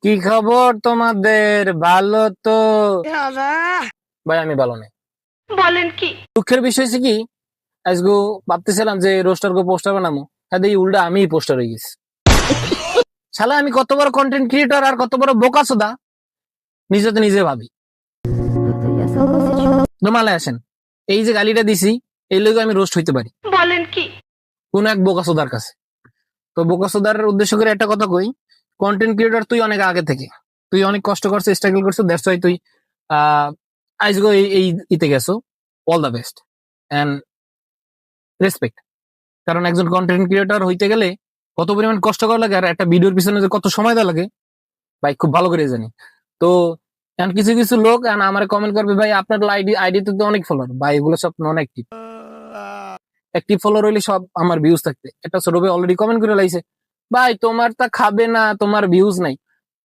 কি খবর তোমাদের? ভালো তো? ভাই আমি ভালো নেই। বলেন কি? দুঃখের বিষয় হচ্ছে কি, আজকে ভাবতেছিলাম যে রোস্টার গো পোস্টার বানাবো, এই উল্টা আমি পোস্টার হয়ে গেছি। শালা আমি কত বড় কন্টেন্ট ক্রিয়েটর আর কত বড় বোকাচোদা নিজে তো নিজে ভাবি। দোমালে আসেন, এই যে গালিটা দিছি এই লোক আমি রোস্ট হইতে পারি বলেন কি? কোন এক বোকাচোদার কাছে। তো বোকাচোদার উদ্দেশ্য করে একটা কথা কই, কন্টেন্ট ক্রিয়েটর তুই অনেক আগে থেকে, তুই অনেক কষ্ট করছিস, স্ট্রাগল করছিস, দ্যাটস ওয়াই তুই আজকে এই ইতে গেছো। All the best and respect. কারণ একজন কন্টেন্ট ক্রিয়েটর হইতে গেলে কত পরিমাণ কষ্ট করা লাগে আর একটা ভিডিওর পিছনে যে কত সময় দেওয়া লাগে ভাই খুব ভালো করে জানি। তো এখন কিছু কিছু লোক আমার কমেন্ট করবে, ভাই আপনার আইডিতে তো অনেক ফলোয়ার, ভাই এগুলো সব নন অ্যাক্টিভ। অ্যাক্টিভ ফলোয়ার হইলে সব আমার ভিউজ থাকতে। একটা ছোট ভাই অলরেডি কমেন্ট করে লাইছে, ভাই তোমার তা খাবে না, তোমার ভিউজ নাই।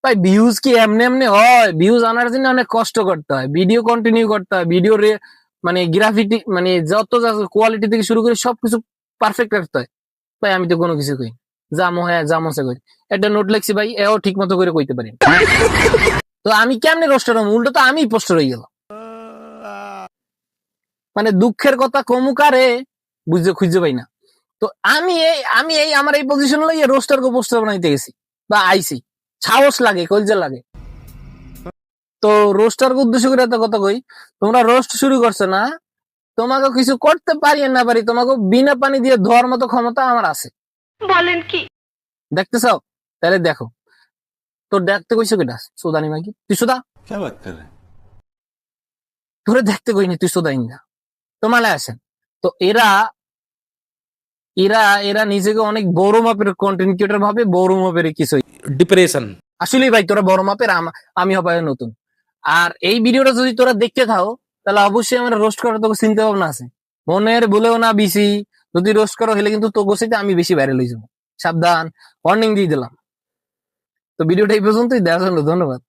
ভাই ভিউজ কি এমনি এমনি হয়? ভিউজ আনার জন্য অনেক কষ্ট করতে হয়, ভিডিও কন্টিনিউ করতে হয়, ভিডিও মানে গ্রাফিটি মানে যত কোয়ালিটি থেকে শুরু করে সবকিছু পারফেক্ট রাখতে হয়। ভাই আমি তো কোনো কিছু কই জামো, হ্যাঁ জামো সে কই একটা নোট লেখছি ভাই, এও ঠিক মতো করে কইতে পারি না। তো আমি কেমনে রোস্টার হম? উল্টো তো আমি পোস্টার হয়ে গেল। মানে দুঃখের কথা কমুকারে বুঝতে খুঁজে পাই না। তো আমি এই আমার এই পজিশন লইয়া রোস্টার গো পোস্টার বানাইতে গেছি বা আইছি। সাহস লাগে, কলজা লাগে। তো রোস্টার উদ্দেশ্য করে একটা কথা কই, তোমরা রোস্ট শুরু করছো না, তোমাকে কিছু করতে পারি না পারি, তোমাকে বিনা পানি দিয়ে ধোয়ার মতো ক্ষমতা আমার আছে। বলেন কি? দেখতে চাও? তাহলে দেখো। তোর দেখতে কইছো কেটা? সুদানি মাগি তুই সুদা? क्या बात कर रहे हैं? তোরে দেখতে কইনি, তুই সুদাই না। তোমালে আসেন। তো এরা এরা এরা নিজেকে অনেক বড় মাপের কন্টেন্ট ক্রিয়েটর ভাবে, বড় মাপের কিছু। ডিপ্রেশন। আসলে ভাই তোরা বড় মাপের, আমি হবে নতুন। আর এই ভিডিওটা যদি তোরা দেখতে থাও তাহলে অবশ্যই আমার রোস্ট করার তোকে চিন্তা ভাবনা আছে। মনের বলেও না বেশি যদি রোস্ট করো হলে কিন্তু তো গোসিতে আমি বেশি ভাইরাল হয়ে যাবো। সাবধান, ওয়ার্নিং দিয়ে দিলাম। তো ভিডিওটা এই পর্যন্তই, দেখার জন্য ধন্যবাদ।